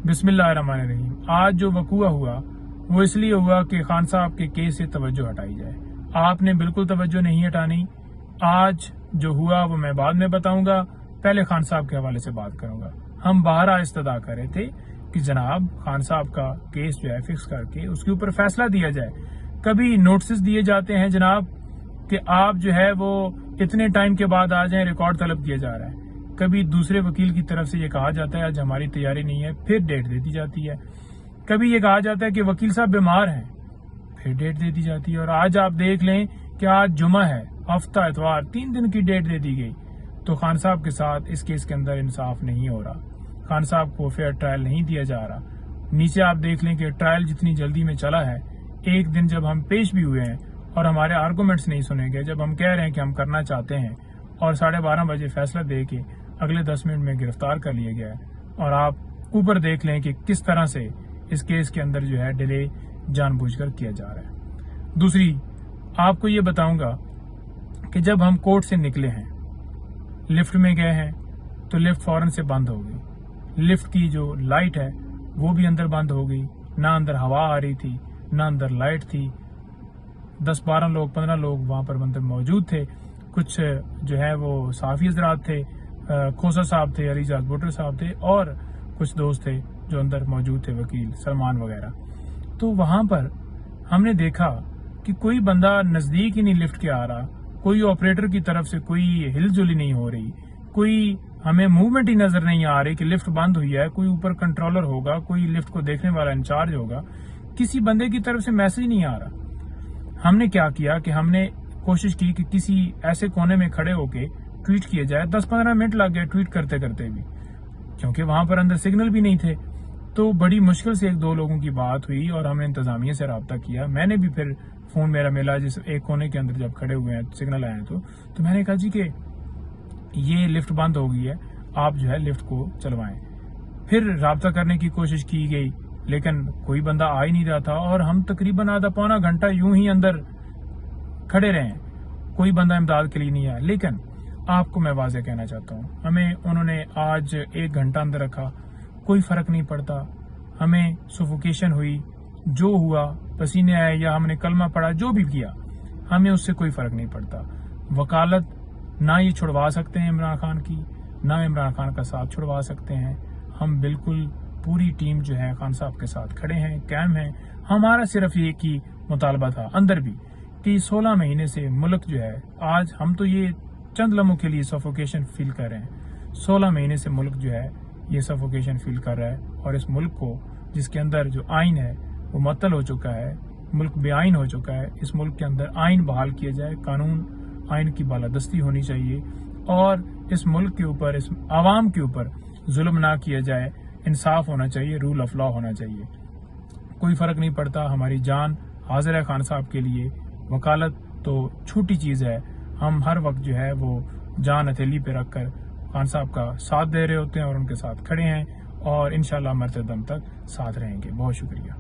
बिस्मिल्लाहिर्रहमानिर्रहीम। आज जो वकूआ हुआ वो इसलिए हुआ कि खान साहब के केस से तवज्जो हटाई जाए। आपने बिल्कुल तवज्जो नहीं हटानी। आज जो हुआ वो मैं बाद में बताऊंगा, पहले खान साहब के हवाले से बात करूंगा। हम बाहर इस्तदा कर रहे थे कि जनाब खान साहब का केस जो है फिक्स करके उसके ऊपर फैसला दिया जाए। कभी नोटिस दिए जाते हैं जनाब कि आप जो है वो इतने टाइम के बाद आ जाएं, रिकॉर्ड तलब किया जा रहा है। कभी दूसरे वकील की तरफ से ये कहा जाता है आज हमारी तैयारी नहीं है, फिर डेट दे दी जाती है। कभी ये कहा जाता है कि वकील साहब बीमार हैं, फिर डेट दे दी जाती है। और आज आप देख लें कि आज जुमा है, हफ्ता इतवार, 3 दिन की डेट दे दी गई। तो खान साहब के साथ इस केस के अंदर इंसाफ नहीं हो रहा, खान साहब को फेयर ट्रायल नहीं दिया जा रहा। नीचे आप देख लें कि ट्रायल जितनी जल्दी में चला है, एक दिन जब हम पेश भी हुए हैं और हमारे आर्गूमेंट्स नहीं सुने गए, जब हम कह रहे हैं कि हम करना चाहते हैं और 12:30 बजे फैसला दे के अगले 10 मिनट में गिरफ्तार कर लिया गया है। और आप ऊपर देख लें कि किस तरह से इस केस के अंदर जो है डिले जानबूझकर किया जा रहा है। दूसरी आपको ये बताऊंगा कि जब हम कोर्ट से निकले हैं, लिफ्ट में गए हैं तो लिफ्ट फौरन से बंद हो गई। लिफ्ट की जो लाइट है वो भी अंदर बंद हो गई, ना अंदर हवा आ रही थी ना अंदर लाइट थी। 10-12 लोग 15 लोग वहां पर अंदर मौजूद थे। कुछ जो है वो साफी हजरात थे, खोसा साहब थे, अलीजाद भुट्टो साहब थे और कुछ दोस्त थे जो अंदर मौजूद थे, वकील सलमान वगैरह। तो वहां पर हमने देखा कि कोई बंदा नजदीक ही नहीं लिफ्ट के आ रहा, कोई ऑपरेटर की तरफ से कोई हिलजुली नहीं हो रही, कोई हमें मूवमेंट ही नजर नहीं आ रही कि लिफ्ट बंद हुई है। कोई ऊपर कंट्रोलर होगा, कोई लिफ्ट को देखने वाला इंचार्ज होगा, किसी बंदे की तरफ से मैसेज नहीं आ रहा। हमने क्या किया कि हमने कोशिश की कि किसी ऐसे कोने में खड़े होके ट्वीट किया जाए। 10-15 मिनट लग गए ट्वीट करते करते भी, क्योंकि वहां पर अंदर सिग्नल भी नहीं थे। तो बड़ी मुश्किल से 1-2 लोगों की बात हुई और हमने इंतजामिया से रब्ता किया। मैंने भी फिर फोन मेरा मिला जिस एक कोने के अंदर जब खड़े हुए हैं सिग्नल आए तो मैंने कहा जी कि ये लिफ्ट बंद हो गई है, आप जो है लिफ्ट को चलवाएं। फिर रब्ता करने की कोशिश की गई लेकिन कोई बंदा आ ही नहीं रहा था और हम तकरीबन आधा पौना घंटा यूं ही अंदर खड़े रहे, कोई बंदा इमदाद के लिए नहीं आया। लेकिन आपको मैं वाज़ेह कहना चाहता हूँ, हमें उन्होंने आज 1 घंटा अंदर रखा, कोई फर्क नहीं पड़ता। हमें सफोकेशन हुई, जो हुआ, पसीने आए या हमने कलमा पढ़ा, जो भी किया, हमें उससे कोई फर्क नहीं पड़ता। वकालत ना ये छुड़वा सकते हैं इमरान खान की, ना इमरान खान का साथ छुड़वा सकते हैं। हम बिल्कुल पूरी टीम जो है खान साहब के साथ खड़े हैं, कायम हैं। हमारा सिर्फ ये की मुतालबा था अंदर भी कि 16 महीने से मुल्क जो है, आज हम तो ये चंद लम्हों के लिए सफोकेशन फील कर रहे हैं, 16 महीने से मुल्क जो है ये सफोकेशन फील कर रहा है। और इस मुल्क को जिसके अंदर जो आइन है वो मुअत्तल हो चुका है, मुल्क बेआइन हो चुका है। इस मुल्क के अंदर आइन बहाल किया जाए, कानून आइन की बालादस्ती होनी चाहिए और इस मुल्क के ऊपर, इस आवाम के ऊपर जुल्म ना किया जाए, इंसाफ होना चाहिए, रूल ऑफ लॉ होना चाहिए। कोई फर्क नहीं पड़ता, हमारी जान हाजिर है खान साहब के लिए। वकालत तो छोटी चीज है, हम हर वक्त जो है वो जान हथेली पे रखकर खान साहब का साथ दे रहे होते हैं और उनके साथ खड़े हैं और इंशाल्लाह मरते दम तक साथ रहेंगे। बहुत शुक्रिया।